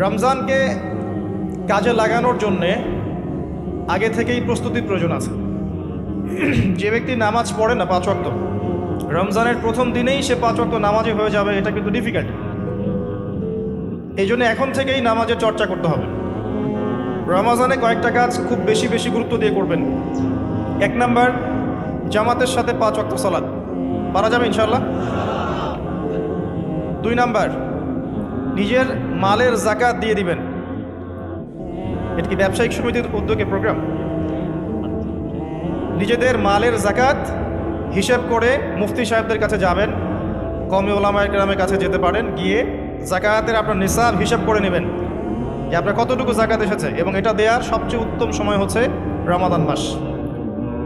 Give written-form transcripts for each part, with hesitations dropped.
রমজানকে কাজে লাগানোর জন্যে আগে থেকেই প্রস্তুতির প্রয়োজন আছে। যে ব্যক্তি নামাজ পড়ে না 5 ওয়াক্ত, রমজানের প্রথম দিনেই সে 5 ওয়াক্ত নামাজে হয়ে যাবে, এটা কিন্তু ডিফিকাল্ট। এই জন্য এখন থেকেই নামাজের চর্চা করতে হবে। রমজানে কয়েকটা কাজ খুব বেশি বেশি গুরুত্ব দিয়ে করবেন। 1 নাম্বার, জামাতের সাথে 5 ওয়াক্ত সালাত পারা যাবে ইনশাআল্লাহ। 2 নাম্বার, নিজের মালের যাকাত দিয়ে দিবেন। এটা কি ব্যবসায়িক সমিতির উদ্যোগে প্রোগ্রাম? নিজেদের মালের যাকাত হিসেব করে মুফতি সাহেবদের কাছে যাবেন, কওমি ওলামায়ে কেরামের কাছে যেতে পারেন, গিয়ে যাকাতের আপনার নিসাব হিসাব করে নেবেন যে আপনার কতটুকু যাকাত এসেছে, এবং এটা দেওয়ার সবচেয়ে উত্তম সময় হচ্ছে রমাদান মাস।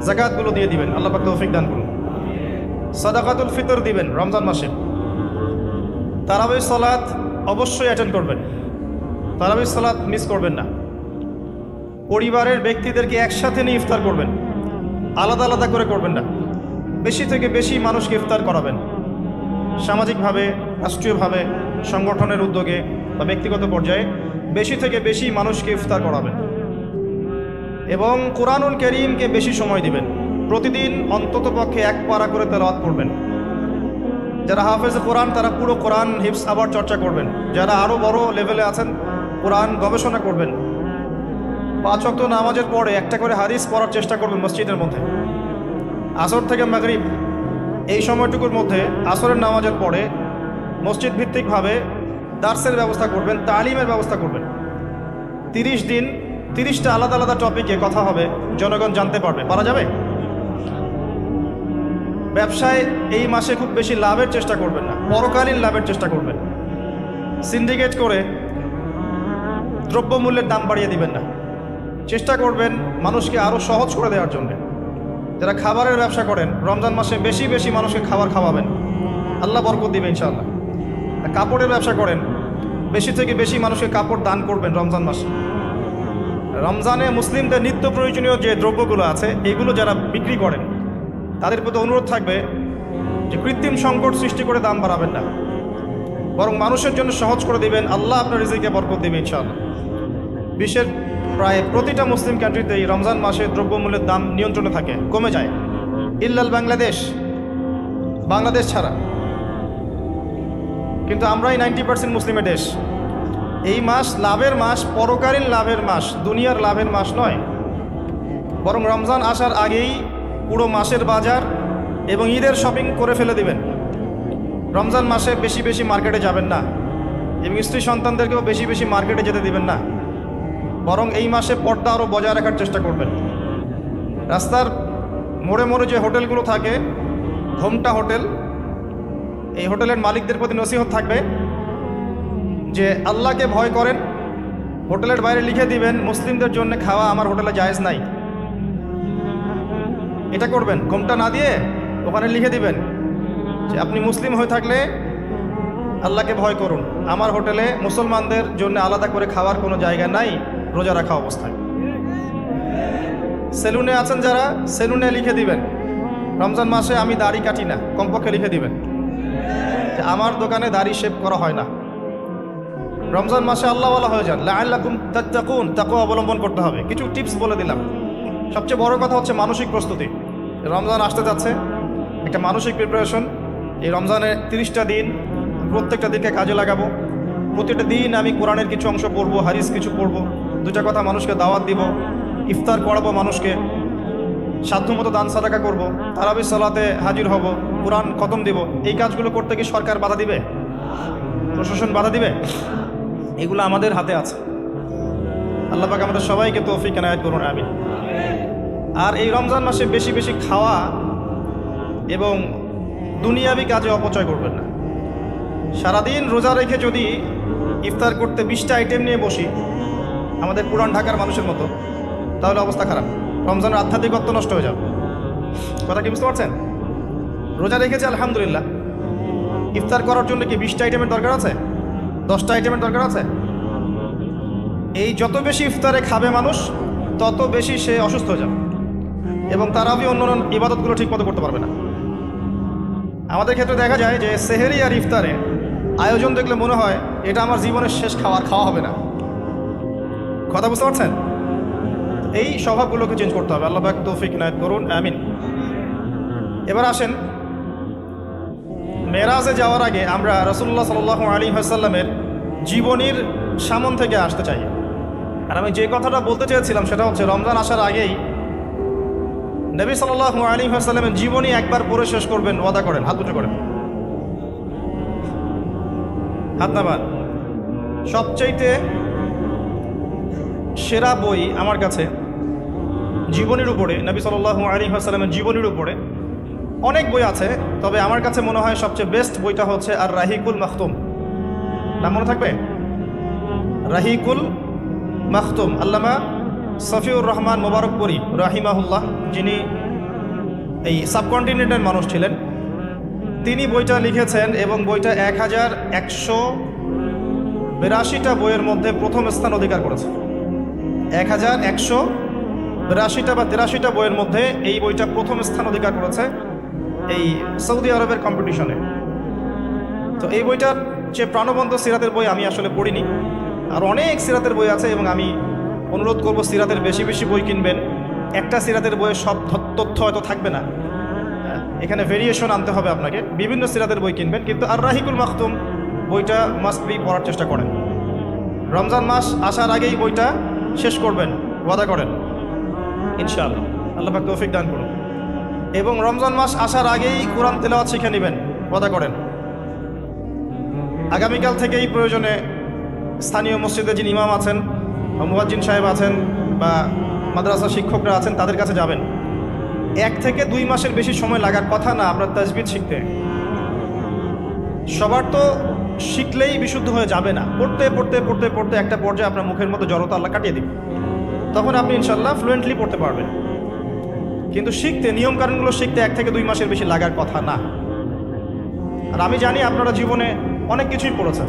যাকাতগুলো দিয়ে দিবেন, আল্লাহ পাক তৌফিক দান করুন। সাদাকাতুল ফিতর দিবেন রমজান মাসে। তারাবির সালাত অবশ্যই অ্যাটেন্ড করবেন, তারাবির সালাত মিস করবেন না। পরিবারের ব্যক্তিদেরকে একসাথে নিয়ে ইফতার করবেন, আলাদা আলাদা করে করবেন না। বেশি থেকে বেশি মানুষকে ইফতার করাবেন, সামাজিকভাবে, রাষ্ট্রীয়ভাবে, সংগঠনের উদ্যোগে বা ব্যক্তিগত পর্যায়ে বেশি থেকে বেশি মানুষকে ইফতার করাবেন। এবং কোরআনুল কারীমকে বেশি সময় দিবেন। প্রতিদিন অন্ততপক্ষে 1 পারা করে তেলাওয়াত করবেন। যারা হাফেজ কোরআন তারা পুরো কোরআন হিফজ আবার চর্চা করবেন। যারা আরও বড় লেভেলে আছেন কোরআন গবেষণা করবেন। 5 ওয়াক্ত নামাজের পরে একটা করে হাদিস পড়ার চেষ্টা করবেন মসজিদের মধ্যে। আসর থেকে মাগরিব এই সময়টুকুর মধ্যে, আসরের নামাজের পরে মসজিদ ভিত্তিকভাবে দার্সের ব্যবস্থা করবেন, তালিমের ব্যবস্থা করবেন। 30 দিন 30টা আলাদা আলাদা টপিকে কথা হবে, জনগণ জানতে পারবে। পারা যাবে? ব্যবসায় এই মাসে খুব বেশি লাভের চেষ্টা করবেন না, পরকালীন লাভের চেষ্টা করবেন। সিন্ডিকেট করে দ্রব্যমূল্যের দাম বাড়িয়ে দিবেন না। চেষ্টা করবেন মানুষকে আরও সহজ করে দেওয়ার জন্য। যারা খাবারের ব্যবসা করেন রমজান মাসে বেশি বেশি মানুষকে খাবার খাওয়াবেন, আল্লাহ বরকত দিবে ইনশাআল্লাহ। কাপড়ের ব্যবসা করেন, বেশি থেকে বেশি মানুষকে কাপড় দান করবেন রমজান মাসে। রমজানে মুসলিমদের নিত্য প্রয়োজনীয় যে দ্রব্যগুলো আছে এগুলো যারা বিক্রি করেন তাদের প্রতি অনুরোধ থাকবে যে কৃত্রিম সংকট সৃষ্টি করে দাম বাড়াবেন না, বরং মানুষের জন্য সহজ করে দিবেন। আল্লাহ আপনার রিজিকে বরকত দিবে ইনশাআল্লাহ। বিশ্বের প্রায় প্রতিটা মুসলিম কান্ট্রিতেই রমজান মাসে দ্রব্যমূল্যের দাম নিয়ন্ত্রণে থাকে, কমে যায়, ইল্লাল বাংলাদেশ ছাড়া। কিন্তু আমরাই 90% মুসলিমের দেশ। এই মাস লাভের মাস, পরকালীন লাভের মাস, দুনিয়ার লাভের মাস নয়। বরং রমজান আসার আগেই পুরো মাসের বাজার এবং ঈদের শপিং করে ফেলে দিবেন। রমজান মাসে বেশি বেশি মার্কেটে যাবেন না, এবং স্ত্রী সন্তানদেরকেও বেশি বেশি মার্কেটে যেতে দিবেন না। বরং এই মাসে পর্দা আরও বজায় রাখার চেষ্টা করবেন। রাস্তার মোড়ে মোড়ে যে হোটেলগুলো থাকে, হোমটা হোটেল, এই হোটেলের মালিকদের প্রতি নসিহত থাকবে যে আল্লাহকে ভয় করেন। হোটেলের বাইরে লিখে দিবেন মুসলিমদের জন্য খাওয়া আমার হোটেলে জায়েজ নাই। এটা করবেন, ঘোমটা না দিয়ে ওখানে লিখে দিবেন যে আপনি মুসলিম হয়ে থাকলে আল্লাহকে ভয় করুন, আমার হোটেলে মুসলমানদের জন্য আলাদা করে খাওয়ার কোনো জায়গা নাই রোজা রাখা অবস্থায়। সেলুনে আছেন যারা, সেলুনে লিখে দিবেন রমজান মাসে আমি দাড়ি কাটি না, কমপক্ষে লিখে দিবেন যে আমার দোকানে দাড়ি শেভ করা হয় না। রমজান মাসে আল্লাহওয়ালা হয়ে যান, লাআল্লাকুম তাত্তাকুন, তাকওয়া অবলম্বন করতে হবে। কিছু টিপস বলে দিলাম। সবচেয়ে বড় কথা হচ্ছে মানসিক প্রস্তুতি। রমজান আসতে যাচ্ছে, একটা মানসিক প্রিপারেশন। এই রমজানের 30টা দিন প্রত্যেকটা দিকে কাজে লাগাবো। প্রতিটা দিন আমি কোরআনের কিছু অংশ পড়বো, হাদিস কিছু পড়বো, 2টা কথা মানুষকে দাওয়াত দিব, ইফতার করাবো মানুষকে, সাধ্যমতো দান সাদাকা করবো, তারাবির সালাতে হাজির হব, কোরআন খতম দিব। এই কাজগুলো করতে কি সরকার বাধা দিবে? প্রশাসন বাধা দিবে? এগুলো আমাদের হাতে আছে। আল্লাহ পাক আমাদের সবাইকে তৌফিক এনায়েত করুন, আমিন। আর এই রমজান মাসে বেশি বেশি খাওয়া এবং দুনিয়াবি কাজে অপচয় করবেন না। সারাদিন রোজা রেখে যদি ইফতার করতে 20টা আইটেম নিয়ে বসি আমাদের পুরান ঢাকার মানুষের মতো, তাহলে অবস্থা খারাপ। রমজানের আধ্যাত্মিকত্ব নষ্ট হয়ে যাবে। কথা কি বুঝতে পারছেন? রোজা রেখেছে আলহামদুলিল্লাহ, ইফতার করার জন্য কি 20টা আইটেমের দরকার আছে? 10টা আইটেমের দরকার আছে? এই যত বেশি ইফতারে খাবে মানুষ তত বেশি সে অসুস্থ হয়ে যাবে, এবং তারাবি অন্যান্য ইবাদতগুলো ঠিক মতো করতে পারবে না। আমাদের ক্ষেত্রে দেখা যায় যে সেহেরি আর ইফতারে আয়োজন দেখলে মনে হয় এটা আমার জীবনের শেষ খাওয়া হবে না। কথা বুঝতে পারছেন? এই স্বভাবগুলোকে চেঞ্জ করতে হবে। আল্লাহ পাক তৌফিক ইনায়েত করুন, আমিন। এবার আসেন, মেরাজে যাওয়ার আগে আমরা রাসূলুল্লাহ সাল্লাল্লাহু আলাইহি ওয়াসাল্লামের জীবনীর সামন থেকে আসতে চাই। আর আমি যে কথাটা বলতে চেয়েছিলাম সেটা হচ্ছে, রমজান আসার আগেই নবী সাল্লাল্লাহু আলাইহি ওয়াসাল্লামের জীবনী একবার পড়ে শেষ করবেন, ওয়াদা করেন। হাত উঁচু করেন, হাত নামান। সবচাইতে সেরা বই আমার কাছে জীবনীর উপরে, নবী সাল্লাল্লাহু আলাইহি ওয়াসাল্লামের জীবনীর উপরে অনেক বই আছে, তবে আমার কাছে মনে হয় সবচেয়ে বেস্ট বইটা হচ্ছে আর রাহিকুল মাখতুম। নাম মনে থাকবে? রাহিকুল মাখতুম, আল্লামা সফিউর রহমান মোবারকপুরি রাহিমাহুল্লাহ, যিনি এই সাবকন্টিনেন্টের মানুষ ছিলেন, তিনি বইটা লিখেছেন এবং বইটা 1182টা বইয়ের মধ্যে প্রথম স্থান অধিকার করেছে। 1182টা বা 83টা বইয়ের মধ্যে এই বইটা প্রথম স্থান অধিকার করেছে এই সৌদি আরবের কম্পিটিশনে। তো এই বইটার যে প্রাণবন্ত সিরাতের বই আমি আসলে পড়িনি, আর অনেক সিরাতের বই আছে এবং আমি অনুরোধ করব সিরাতের বেশি বেশি বই কিনবেন। একটা সিরাতের বইয়ে সব তথ্য হয়তো থাকবে না, এখানে ভেরিয়েশন আনতে হবে আপনাকে, বিভিন্ন সিরাতের বই কিনবেন। কিন্তু আর রাহিকুল মাখতুম বইটা মাস্ট বি পড়ার চেষ্টা করেন। রমজান মাস আসার আগেই বইটা শেষ করবেন, ওয়াদা করেন ইনশাআল্লাহ। আল্লাহ পাক তৌফিক দান করুন। এবং রমজান মাস আসার আগেই কোরআন তেলাওয়াত শিখে নেবেন, ওয়াদা করেন। আগামীকাল থেকেই প্রয়োজনে স্থানীয় মসজিদে যিনি ইমাম আছেন, মুয়াজ্জিন সাহেব আছেন বা মাদ্রাসা শিক্ষকরা আছেন, তাদের কাছে যাবেন। 1 থেকে 2 মাসের বেশি সময় লাগার কথা না আপনার তাজবিদ শিখতে। সবার তো শিখলেই বিশুদ্ধ হয়ে যাবে না, পড়তে পড়তে পড়তে পড়তে একটা পর্যায়ে আপনার মুখের মতো জড়তা আল্লাহ কাটিয়ে দিবে, তখন আপনি ইনশাল্লাহ ফ্লুয়েন্টলি পড়তে পারবেন। কিন্তু শিখতে, নিয়মকানুনগুলো শিখতে 1 থেকে 2 মাসের বেশি লাগার কথা না। আর আমি জানি আপনারা জীবনে অনেক কিছুই পড়েছেন,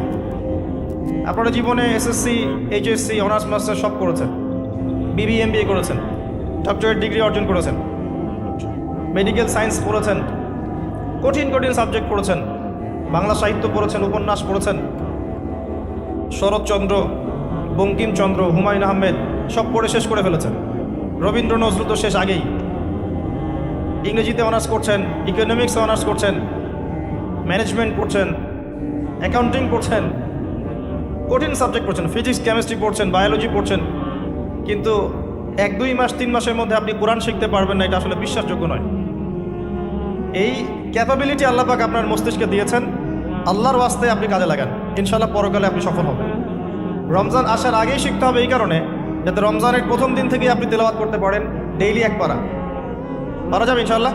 আপনারা জীবনে এসএসসি, এইচএসসি, অনার্স মাস্টার সব করেছেন, বিবি এমবিএ করেছেন, ডক্টরেট ডিগ্রি অর্জন করেছেন, মেডিকেল সায়েন্স পড়েছেন, কঠিন কঠিন সাবজেক্ট পড়েছেন, বাংলা সাহিত্য পড়েছেন, উপন্যাস পড়েছেন, শরৎচন্দ্র, বঙ্কিমচন্দ্র, হুমায়ুন আহমেদ সব পড়ে শেষ করে ফেলেছেন। রবীন্দ্র নজরুল তো শেষ আগেই। ইংরেজিতে অনার্স করছেন, ইকোনমিক্সে অনার্স করছেন, ম্যানেজমেন্ট পড়ছেন, অ্যাকাউন্টিং পড়ছেন, কঠিন সাবজেক্ট পড়ছেন, ফিজিক্স কেমিস্ট্রি পড়ছেন, বায়োলজি পড়ছেন, কিন্তু 1-2 মাস 3 মাসের মধ্যে আপনি কোরআন শিখতে পারবেন না, এটা আসলে বিশ্বাসযোগ্য নয়। এই ক্যাপাবিলিটি আল্লাহ পাক আপনার মস্তিষ্কে দিয়েছেন, আল্লাহর ওয়াস্তে আপনি কাজে লাগান, ইনশাআল্লাহ পরকালে আপনি সফল হবেন। রমজান আসার আগেই শিখতে হবে এই কারণে, যাতে রমজানের প্রথম দিন থেকেই আপনি তেলাওয়াত করতে পারেন, ডেইলি 1 পারা। পারা যাবে ইনশাআল্লাহ।